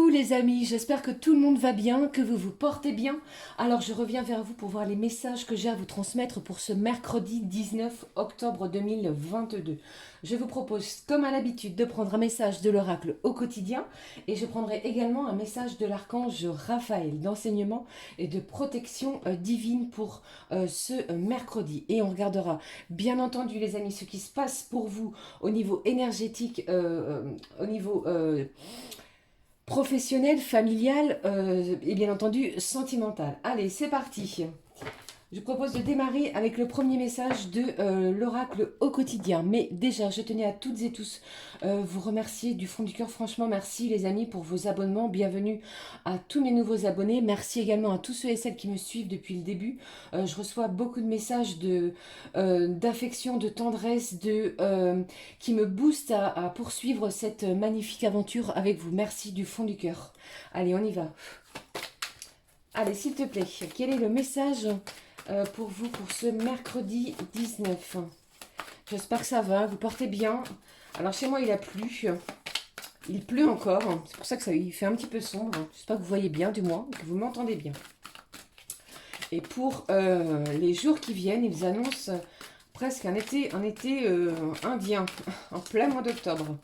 Coucou les amis, j'espère que tout le monde va bien, que vous vous portez bien. Alors je reviens vers vous pour voir les messages que j'ai à vous transmettre pour ce mercredi 19 octobre 2022. Je vous propose comme à l'habitude de prendre un message de l'oracle au quotidien et je prendrai également un message de l'archange Raphaël d'enseignement et de protection divine pour ce mercredi. Et on regardera bien entendu les amis ce qui se passe pour vous au niveau énergétique, au niveau professionnel, familial et bien entendu sentimental. Allez, c'est parti. Je propose de démarrer avec le premier message de l'oracle au quotidien. Mais déjà, je tenais à toutes et tous vous remercier du fond du cœur. Franchement, merci les amis pour vos abonnements. Bienvenue à tous mes nouveaux abonnés. Merci également à tous ceux et celles qui me suivent depuis le début. Je reçois beaucoup de messages d'affection, de tendresse, qui me boostent à poursuivre cette magnifique aventure avec vous. Merci du fond du cœur. Allez, on y va. Allez, s'il te plaît, quel est le message pour vous pour ce mercredi 19? J'espère que ça va, vous portez bien. Alors chez moi il a plu, il pleut encore, c'est pour ça que il fait un petit peu sombre. J'espère que vous voyez bien du moins, que vous m'entendez bien. Et pour les jours qui viennent, ils annoncent presque un été indien, en plein mois d'octobre.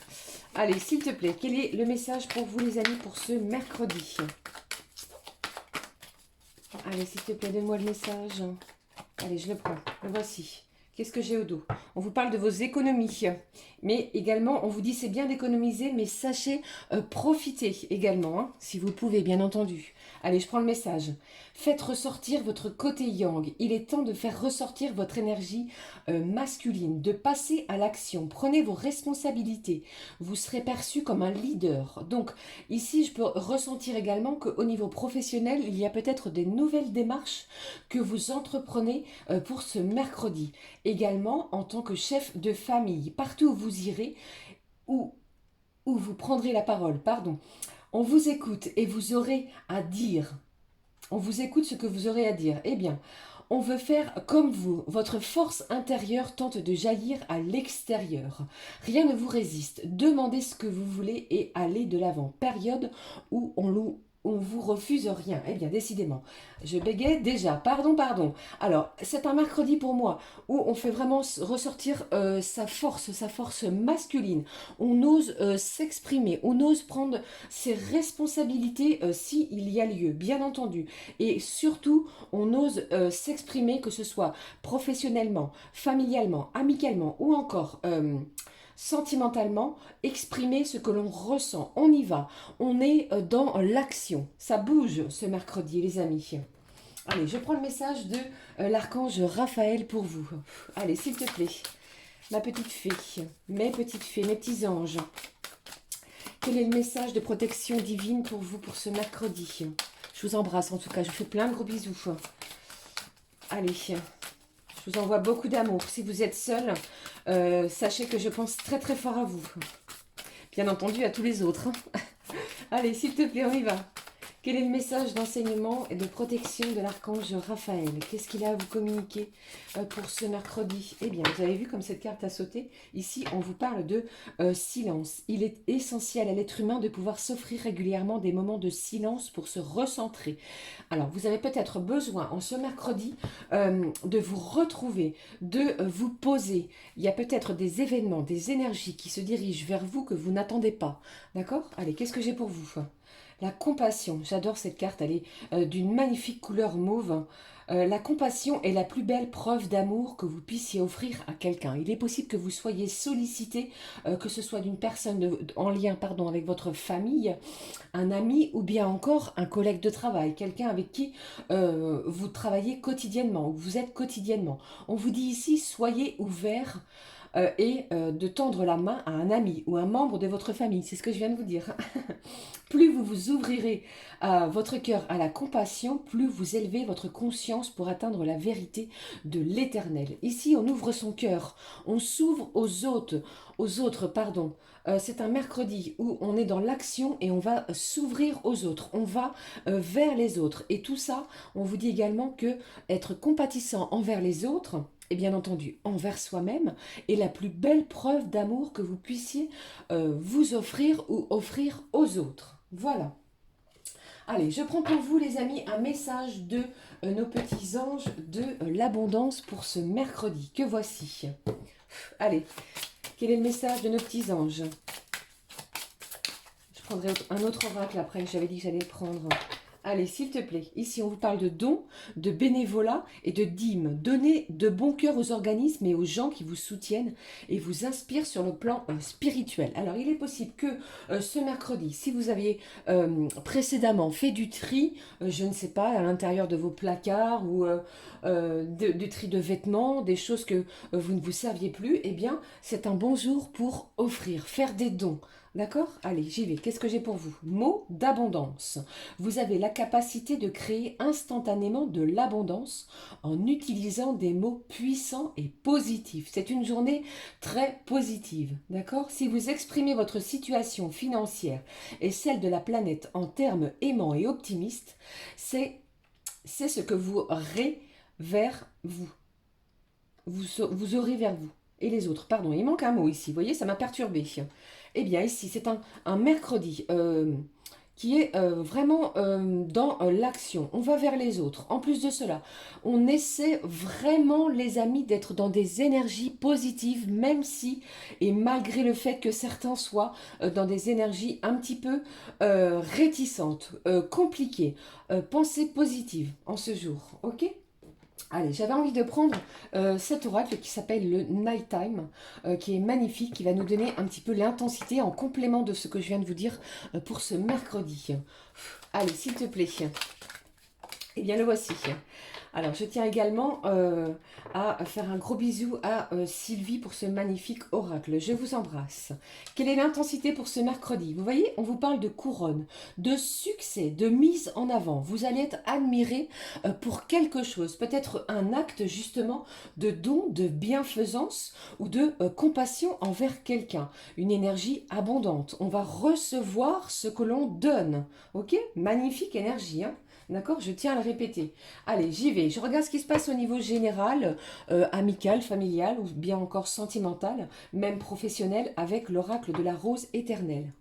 Allez, s'il te plaît, quel est le message pour vous les amis pour ce mercredi? Allez, s'il te plaît, donne-moi le message. Allez, je le prends. Le voici. Qu'est-ce que j'ai au dos? On vous parle de vos économies. Mais également, on vous dit c'est bien d'économiser, mais sachez profiter également, hein, si vous pouvez, bien entendu. Allez, je prends le message. Faites ressortir votre côté yang. Il est temps de faire ressortir votre énergie masculine, de passer à l'action. Prenez vos responsabilités. Vous serez perçu comme un leader. Donc, ici, je peux ressentir également qu'au niveau professionnel, il y a peut-être des nouvelles démarches que vous entreprenez pour ce mercredi. Également, en tant que chef de famille, partout où vous irez, où vous prendrez la parole, pardon, on vous écoute et vous aurez à dire. On vous écoute ce que vous aurez à dire. Eh bien, on veut faire comme vous. Votre force intérieure tente de jaillir à l'extérieur. Rien ne vous résiste. Demandez ce que vous voulez et allez de l'avant. Période où on vous refuse rien. Eh bien, décidément, je bégaye déjà. Pardon. Alors, c'est un mercredi pour moi où on fait vraiment ressortir sa force masculine. On ose s'exprimer, on ose prendre ses responsabilités s'il y a lieu, bien entendu. Et surtout, on ose s'exprimer, que ce soit professionnellement, familialement, amicalement ou encore sentimentalement, exprimer ce que l'on ressent. On y va. On est dans l'action. Ça bouge ce mercredi, les amis. Allez, je prends le message de l'archange Raphaël pour vous. Allez, s'il te plaît. Ma petite fée, mes petites fées, mes petits anges. Quel est le message de protection divine pour vous pour ce mercredi? Je vous embrasse en tout cas, je vous fais plein de gros bisous. Allez, je vous envoie beaucoup d'amour. Si vous êtes seul, sachez que je pense très très fort à vous. Bien entendu à tous les autres. Allez, s'il te plaît, on y va. Quel est le message d'enseignement et de protection de l'archange Raphaël? Qu'est-ce qu'il a à vous communiquer pour ce mercredi? Eh bien, vous avez vu comme cette carte a sauté. Ici, on vous parle de silence. Il est essentiel à l'être humain de pouvoir s'offrir régulièrement des moments de silence pour se recentrer. Alors, vous avez peut-être besoin en ce mercredi de vous retrouver, de vous poser. Il y a peut-être des événements, des énergies qui se dirigent vers vous que vous n'attendez pas. D'accord? Allez, qu'est-ce que j'ai pour vous? La compassion, j'adore cette carte, elle est d'une magnifique couleur mauve. La compassion est la plus belle preuve d'amour que vous puissiez offrir à quelqu'un. Il est possible que vous soyez sollicité, que ce soit d'une personne en lien avec votre famille, un ami ou bien encore un collègue de travail, quelqu'un avec qui vous travaillez quotidiennement ou vous êtes quotidiennement. On vous dit ici, soyez ouvert de tendre la main à un ami ou un membre de votre famille. C'est ce que je viens de vous dire. Plus vous vous ouvrirez à votre cœur à la compassion, plus vous élevez votre conscience pour atteindre la vérité de l'éternel. Ici, on ouvre son cœur, on s'ouvre aux autres, pardon. C'est un mercredi où on est dans l'action et on va s'ouvrir aux autres, on va vers les autres. Et tout ça, on vous dit également que être compatissant envers les autres, et bien entendu envers soi-même, est la plus belle preuve d'amour que vous puissiez vous offrir ou offrir aux autres. Voilà. Allez, je prends pour vous les amis un message de nos petits anges de l'abondance pour ce mercredi que voici. Allez, quel est le message de nos petits anges? Je prendrai un autre oracle après, j'avais dit que j'allais le prendre. Allez, s'il te plaît, ici on vous parle de dons, de bénévolat et de dîmes. Donnez de bon cœur aux organismes et aux gens qui vous soutiennent et vous inspirent sur le plan spirituel. Alors, il est possible que ce mercredi, si vous aviez précédemment fait du tri, je ne sais pas, à l'intérieur de vos placards ou du tri de vêtements, des choses que vous ne vous saviez plus, eh bien, c'est un bon jour pour offrir, faire des dons. D'accord? Allez, j'y vais. Qu'est-ce que j'ai pour vous? Mot d'abondance. Vous avez la capacité de créer instantanément de l'abondance en utilisant des mots puissants et positifs. C'est une journée très positive. D'accord? Si vous exprimez votre situation financière et celle de la planète en termes aimants et optimistes, c'est ce que vous aurez vers vous. Vous aurez vers vous. Et les autres, pardon, il manque un mot ici. Vous voyez, ça m'a perturbé. Eh bien, ici, c'est un mercredi qui est vraiment dans l'action. On va vers les autres. En plus de cela, on essaie vraiment, les amis, d'être dans des énergies positives, même si, et malgré le fait que certains soient dans des énergies un petit peu réticentes, compliquées. Pensez positive en ce jour, ok? Allez, j'avais envie de prendre cet oracle qui s'appelle le Nighttime, qui est magnifique, qui va nous donner un petit peu l'intensité en complément de ce que je viens de vous dire pour ce mercredi. Allez, s'il te plaît. Eh bien, le voici. Alors, je tiens également à faire un gros bisou à Sylvie pour ce magnifique oracle. Je vous embrasse. Quelle est l'intensité pour ce mercredi? Vous voyez, on vous parle de couronne, de succès, de mise en avant. Vous allez être admiré pour quelque chose. Peut-être un acte justement de don, de bienfaisance ou de compassion envers quelqu'un. Une énergie abondante. On va recevoir ce que l'on donne. Ok? Magnifique énergie, hein? D'accord? Je tiens à le répéter. Allez, j'y vais. Je regarde ce qui se passe au niveau général, amical, familial ou bien encore sentimental, même professionnel, avec l'oracle de la rose éternelle.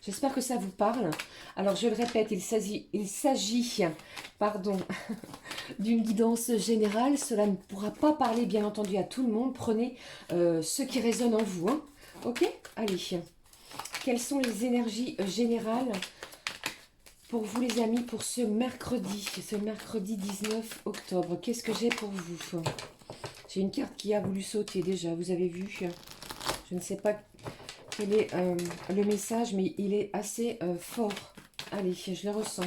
J'espère que ça vous parle. Alors, je le répète, il s'agit, pardon, d'une guidance générale. Cela ne pourra pas parler, bien entendu, à tout le monde. Prenez ce qui résonne en vous. Hein. Ok? Allez. Quelles sont les énergies générales pour vous les amis, pour ce mercredi 19 octobre, qu'est-ce que j'ai pour vous? J'ai une carte qui a voulu sauter déjà, vous avez vu. Je ne sais pas quel est le message, mais il est assez fort. Allez, je le ressens.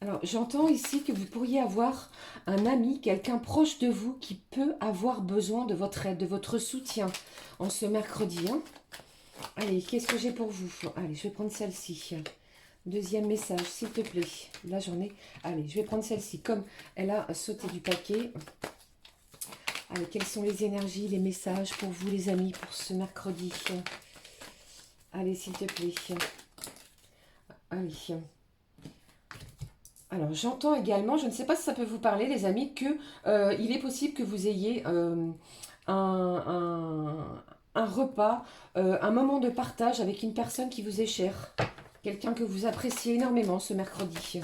Alors, j'entends ici que vous pourriez avoir un ami, quelqu'un proche de vous qui peut avoir besoin de votre aide, de votre soutien en ce mercredi. Hein. Allez, qu'est-ce que j'ai pour vous? Allez, je vais prendre celle-ci. Deuxième message, s'il te plaît. La journée. Allez, je vais prendre celle-ci. Comme elle a sauté du paquet. Allez, quelles sont les énergies, les messages pour vous, les amis, pour ce mercredi? Allez, s'il te plaît. Allez. Alors, j'entends également, je ne sais pas si ça peut vous parler, les amis, que il est possible que vous ayez un repas, un moment de partage avec une personne qui vous est chère. Quelqu'un que vous appréciez énormément ce mercredi.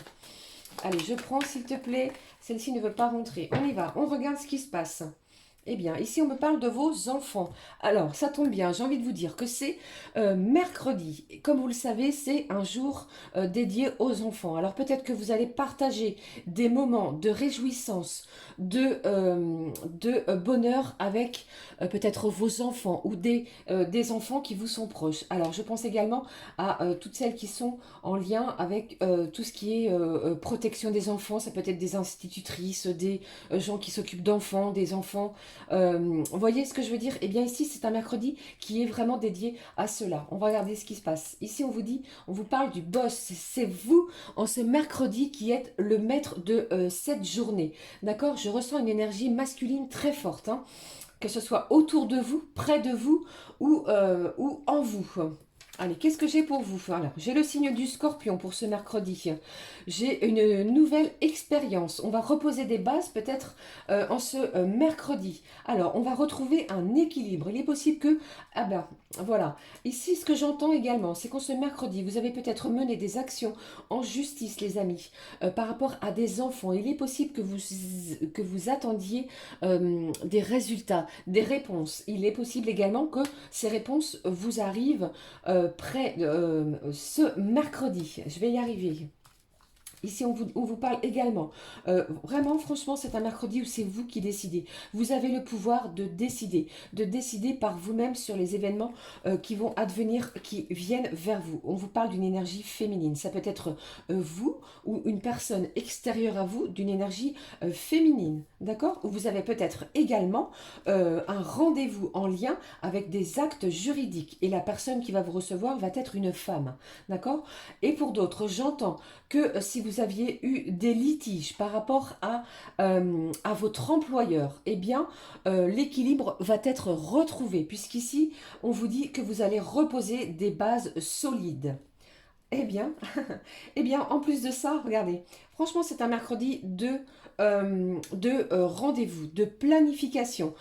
Allez, je prends s'il te plaît. Celle-ci ne veut pas rentrer. On y va, on regarde ce qui se passe. Eh bien, ici on me parle de vos enfants. Alors, ça tombe bien, j'ai envie de vous dire que c'est mercredi. Et comme vous le savez, c'est un jour dédié aux enfants. Alors peut-être que vous allez partager des moments de réjouissance, de bonheur avec peut-être vos enfants ou des enfants qui vous sont proches. Alors, je pense également à toutes celles qui sont en lien avec tout ce qui est protection des enfants. Ça peut être des institutrices, des gens qui s'occupent d'enfants, des enfants. Vous voyez ce que je veux dire? Eh bien ici c'est un mercredi qui est vraiment dédié à cela. On va regarder ce qui se passe. Ici on vous dit, on vous parle du boss. C'est vous en ce mercredi qui êtes le maître de cette journée. D'accord? Je ressens une énergie masculine très forte. Hein, que ce soit autour de vous, près de vous ou en vous. Allez, qu'est-ce que j'ai pour vous? Alors, j'ai le signe du Scorpion pour ce mercredi. J'ai une nouvelle expérience. On va reposer des bases peut-être en ce mercredi. Alors, on va retrouver un équilibre. Il est possible que... Ah ben, voilà. Ici, ce que j'entends également, c'est qu'en ce mercredi, vous avez peut-être mené des actions en justice, les amis, par rapport à des enfants. Il est possible que vous attendiez des résultats, des réponses. Il est possible également que ces réponses vous arrivent près de ce mercredi. Je vais y arriver. Ici, on vous parle également. Vraiment, franchement, c'est un mercredi où c'est vous qui décidez. Vous avez le pouvoir de décider par vous-même sur les événements qui vont advenir, qui viennent vers vous. On vous parle d'une énergie féminine. Ça peut être vous ou une personne extérieure à vous d'une énergie féminine. D'accord? Ou vous avez peut-être également un rendez-vous en lien avec des actes juridiques. Et la personne qui va vous recevoir va être une femme. D'accord? Et pour d'autres, j'entends que si vous aviez eu des litiges par rapport à votre employeur, eh bien, l'équilibre va être retrouvé, puisqu'ici, on vous dit que vous allez reposer des bases solides. Eh bien, eh bien, en plus de ça, regardez, franchement, c'est un mercredi de rendez-vous, de planification,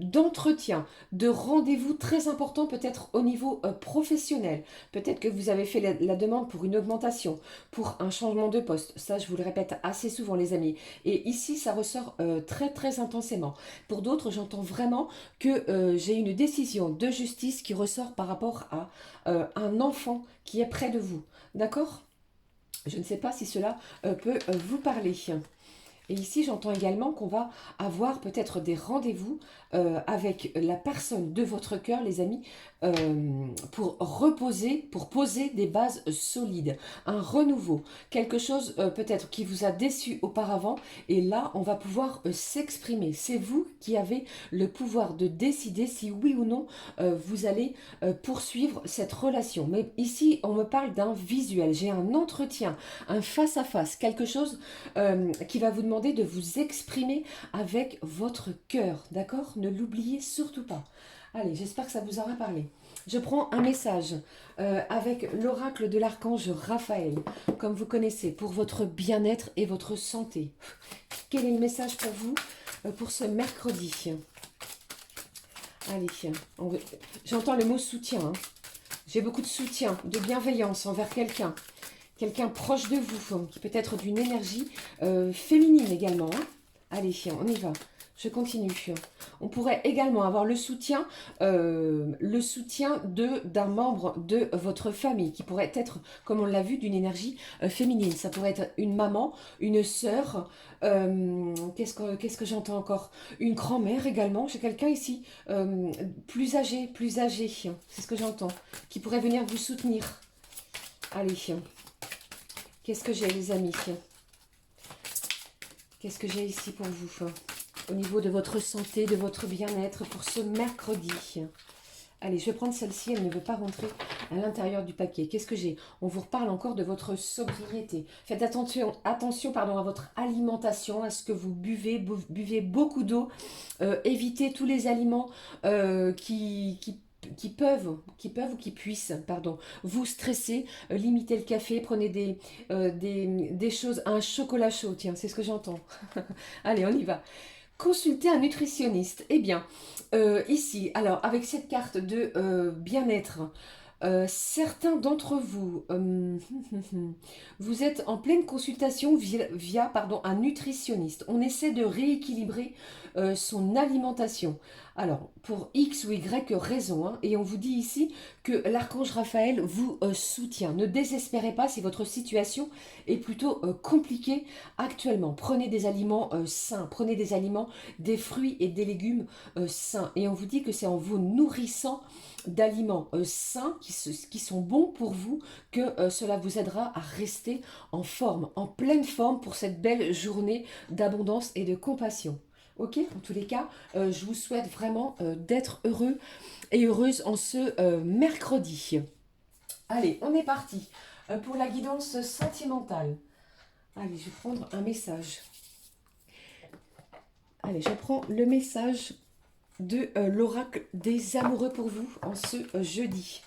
d'entretien, de rendez-vous très important peut-être au niveau professionnel. Peut-être que vous avez fait la demande pour une augmentation, pour un changement de poste. Ça, je vous le répète assez souvent, les amis. Et ici, ça ressort très, très intensément. Pour d'autres, j'entends vraiment que j'ai une décision de justice qui ressort par rapport à un enfant qui est près de vous. D'accord? Je ne sais pas si cela peut vous parler. Et ici, j'entends également qu'on va avoir peut-être des rendez-vous avec la personne de votre cœur, les amis, pour reposer, pour poser des bases solides, un renouveau, quelque chose peut-être qui vous a déçu auparavant, et là, on va pouvoir s'exprimer. C'est vous qui avez le pouvoir de décider si oui ou non vous allez poursuivre cette relation. Mais ici, on me parle d'un visuel, j'ai un entretien, un face-à-face, quelque chose qui va vous demander de vous exprimer avec votre cœur, d'accord? Ne l'oubliez surtout pas. Allez, j'espère que ça vous aura parlé. Je prends un message avec l'oracle de l'archange Raphaël, comme vous connaissez, pour votre bien-être et votre santé. Quel est le message pour vous pour ce mercredi? Allez, j'entends le mot soutien. Hein. J'ai beaucoup de soutien, de bienveillance envers quelqu'un. Quelqu'un proche de vous, qui peut être d'une énergie féminine également. Hein. Allez, on y va. Je continue. On pourrait également avoir le soutien d'un membre de votre famille, qui pourrait être, comme on l'a vu, d'une énergie féminine. Ça pourrait être une maman, une sœur, qu'est-ce que j'entends encore? Une grand-mère également. J'ai quelqu'un ici, plus âgé, c'est ce que j'entends, qui pourrait venir vous soutenir. Allez, qu'est-ce que j'ai, les amis? Qu'est-ce que j'ai ici pour vous? Au niveau de votre santé, de votre bien-être pour ce mercredi. Allez, je vais prendre celle-ci, elle ne veut pas rentrer à l'intérieur du paquet. Qu'est-ce que j'ai? On vous reparle encore de votre sobriété. Faites attention pardon, à votre alimentation, à ce que vous buvez beaucoup d'eau. Évitez tous les aliments qui peuvent ou qui puissent, pardon, vous stresser, limitez le café, prenez des choses, un chocolat chaud, tiens, c'est ce que j'entends. Allez, on y va. Consultez un nutritionniste. Eh bien, ici, alors, avec cette carte de bien-être, certains d'entre vous, vous êtes en pleine consultation via un nutritionniste. On essaie de rééquilibrer son alimentation. Alors, pour X ou Y raison, hein, et on vous dit ici que l'archange Raphaël vous soutient. Ne désespérez pas si votre situation est plutôt compliquée actuellement. Prenez des aliments sains, prenez des aliments, des fruits et des légumes sains. Et on vous dit que c'est en vous nourrissant d'aliments sains qui sont bons pour vous que cela vous aidera à rester en forme, en pleine forme pour cette belle journée d'abondance et de compassion. Ok, en tous les cas, je vous souhaite vraiment d'être heureux et heureuse en ce mercredi. Allez, on est parti pour la guidance sentimentale. Allez, je vais prendre un message. Allez, je prends le message de l'oracle des amoureux pour vous en ce jeudi.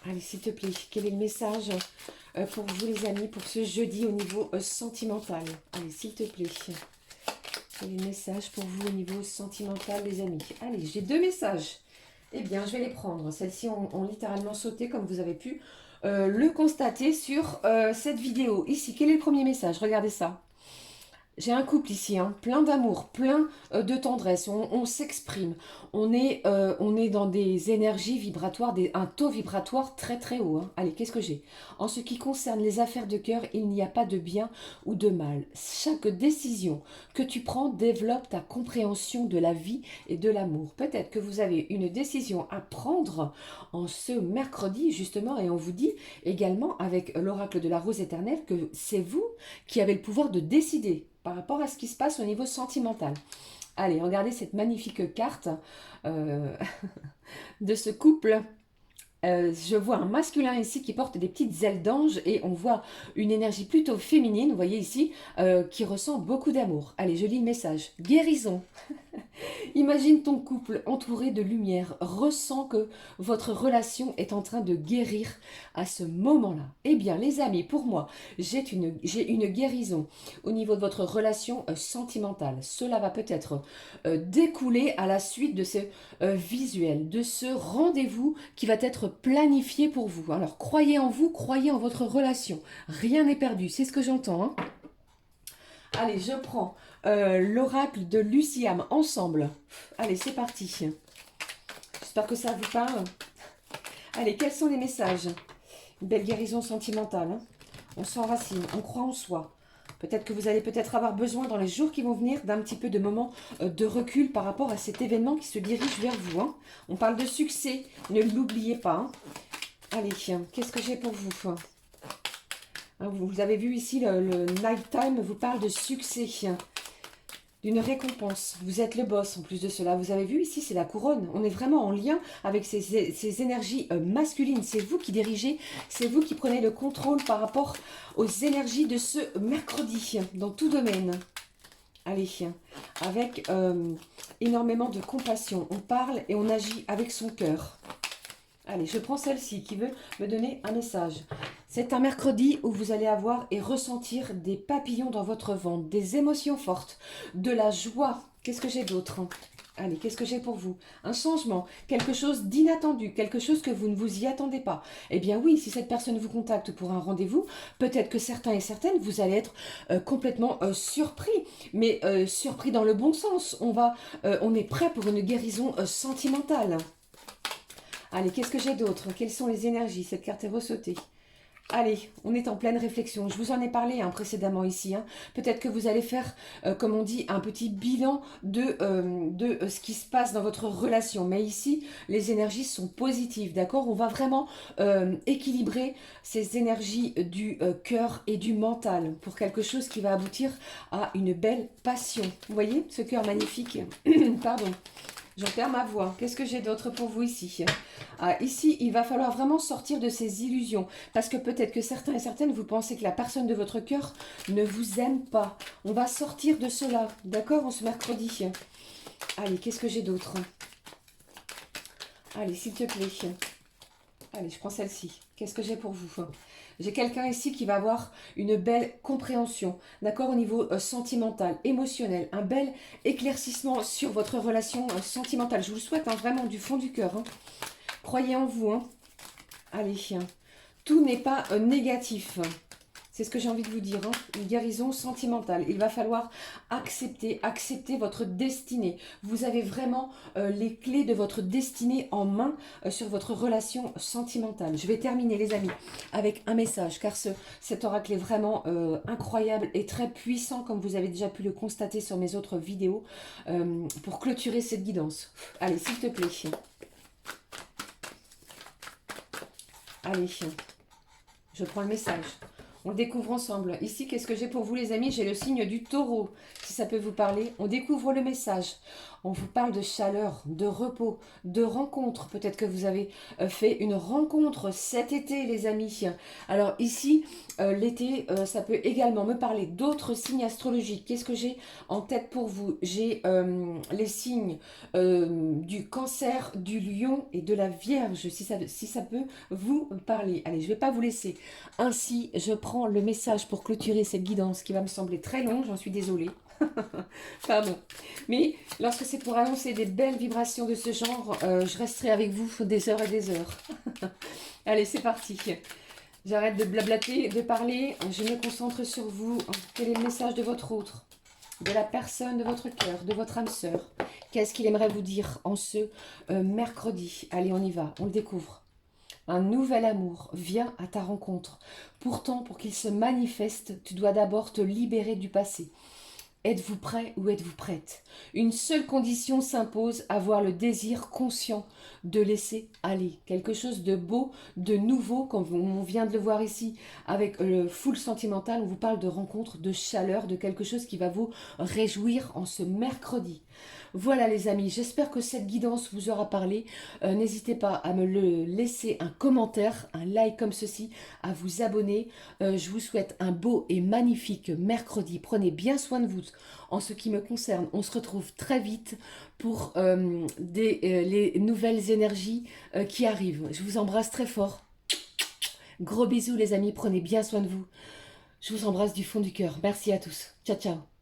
Allez, s'il te plaît, quel est le message pour vous les amis pour ce jeudi au niveau sentimental? Allez, s'il te plaît. Quel est le message pour vous au niveau sentimental les amis? Allez, j'ai 2 messages. Eh bien, je vais les prendre. Celles-ci ont littéralement sauté comme vous avez pu le constater sur cette vidéo. Ici, quel est le premier message? Regardez ça. J'ai un couple ici, hein, plein d'amour, plein de tendresse, on s'exprime, on est dans des énergies vibratoires, un taux vibratoire très très haut. Hein. Allez, qu'est-ce que j'ai? En ce qui concerne les affaires de cœur, il n'y a pas de bien ou de mal. Chaque décision que tu prends développe ta compréhension de la vie et de l'amour. Peut-être que vous avez une décision à prendre en ce mercredi justement, et on vous dit également avec l'oracle de la rose éternelle que c'est vous qui avez le pouvoir de décider par rapport à ce qui se passe au niveau sentimental. Allez, regardez cette magnifique carte de ce couple. Je vois un masculin ici qui porte des petites ailes d'ange et on voit une énergie plutôt féminine, vous voyez ici, qui ressent beaucoup d'amour. Allez, je lis le message. Guérison. Imagine ton couple entouré de lumière, ressent que votre relation est en train de guérir à ce moment-là. Eh bien, les amis, pour moi, j'ai une guérison au niveau de votre relation sentimentale. Cela va peut-être découler à la suite de ce visuel, de ce rendez-vous qui va être planifié pour vous. Alors, croyez en vous, croyez en votre relation. Rien n'est perdu, c'est ce que j'entends, hein. Allez, je prends l'oracle de Luciam ensemble. Allez, c'est parti. J'espère que ça vous parle. Allez, quels sont les messages? Une belle guérison sentimentale. Hein. On s'enracine, on croit en soi. Peut-être que vous allez peut-être avoir besoin dans les jours qui vont venir d'un petit peu de moments de recul par rapport à cet événement qui se dirige vers vous. Hein. On parle de succès, ne l'oubliez pas. Hein. Allez, qu'est-ce que j'ai pour vous? Vous avez vu ici, le Nighttime vous parle de succès, d'une récompense. Vous êtes le boss en plus de cela. Vous avez vu ici, c'est la couronne. On est vraiment en lien avec ces énergies masculines. C'est vous qui dirigez, c'est vous qui prenez le contrôle par rapport aux énergies de ce mercredi, dans tout domaine. Allez, avec énormément de compassion. On parle et on agit avec son cœur. Allez, je prends celle-ci qui veut me donner un message. C'est un mercredi où vous allez avoir et ressentir des papillons dans votre ventre, des émotions fortes, de la joie. Qu'est-ce que j'ai d'autre? Allez, qu'est-ce que j'ai pour vous? Un changement, quelque chose d'inattendu, quelque chose que vous ne vous y attendez pas. Eh bien oui, si cette personne vous contacte pour un rendez-vous, peut-être que certains et certaines, vous allez être complètement surpris, mais surpris dans le bon sens. On est prêt pour une guérison sentimentale. Allez, qu'est-ce que j'ai d'autre? Quelles sont les énergies? Cette carte est ressautée. Allez, on est en pleine réflexion. Je vous en ai parlé précédemment ici. Hein. Peut-être que vous allez faire, comme on dit, un petit bilan de ce qui se passe dans votre relation. Mais ici, les énergies sont positives, d'accord? On va vraiment équilibrer ces énergies du cœur et du mental pour quelque chose qui va aboutir à une belle passion. Vous voyez ce cœur magnifique? Pardon. J'en perds ma voix. Qu'est-ce que j'ai d'autre pour vous ici? Ici, il va falloir vraiment sortir de ces illusions. Parce que peut-être que certains et certaines, vous pensez que la personne de votre cœur ne vous aime pas. On va sortir de cela. D'accord? On se mercredi. Allez, qu'est-ce que j'ai d'autre? Allez, s'il te plaît. Allez, je prends celle-ci. Qu'est-ce que j'ai pour vous? J'ai quelqu'un ici qui va avoir une belle compréhension, d'accord, au niveau sentimental, émotionnel, un bel éclaircissement sur votre relation sentimentale. Je vous le souhaite vraiment du fond du cœur. Hein. Croyez en vous. Hein. Allez, tout n'est pas négatif. C'est ce que j'ai envie de vous dire, hein. Une guérison sentimentale. Il va falloir accepter votre destinée. Vous avez vraiment les clés de votre destinée en main sur votre relation sentimentale. Je vais terminer les amis avec un message car cet oracle est vraiment incroyable et très puissant comme vous avez déjà pu le constater sur mes autres vidéos pour clôturer cette guidance. Allez, s'il te plaît. Allez, je prends le message. On le découvre ensemble. Ici, qu'est-ce que j'ai pour vous les amis? J'ai le signe du taureau. Si ça peut vous parler. On découvre le message. On vous parle de chaleur, de repos, de rencontre. Peut-être que vous avez fait une rencontre cet été, les amis. Alors ici, l'été, ça peut également me parler d'autres signes astrologiques. Qu'est-ce que j'ai en tête pour vous? J'ai les signes du cancer, du lion et de la vierge, si ça peut vous parler. Allez, je ne vais pas vous laisser. Ainsi, je prends le message pour clôturer cette guidance qui va me sembler très longue, j'en suis désolée. Pardon. Mais lorsque c'est pour annoncer des belles vibrations de ce genre, je resterai avec vous des heures et des heures. Allez, c'est parti. J'arrête de blablater, de parler. Je me concentre sur vous. Quel est le message de votre autre, de la personne de votre cœur, de votre âme sœur? Qu'est-ce qu'il aimerait vous dire en ce mercredi? Allez, on y va, on le découvre. Un nouvel amour vient à ta rencontre. Pourtant, pour qu'il se manifeste, tu dois d'abord te libérer du passé. Êtes-vous prêt ou êtes-vous prête? Une seule condition s'impose, avoir le désir conscient de laisser aller. Quelque chose de beau, de nouveau, comme on vient de le voir ici, avec le full sentimental, on vous parle de rencontre, de chaleur, de quelque chose qui va vous réjouir en ce mercredi. Voilà les amis, j'espère que cette guidance vous aura parlé. N'hésitez pas à me le laisser un commentaire, un like comme ceci, à vous abonner. Je vous souhaite un beau et magnifique mercredi. Prenez bien soin de vous. En ce qui me concerne, on se retrouve très vite pour les nouvelles énergies qui arrivent. Je vous embrasse très fort. Gros bisous les amis, prenez bien soin de vous. Je vous embrasse du fond du cœur. Merci à tous. Ciao, ciao.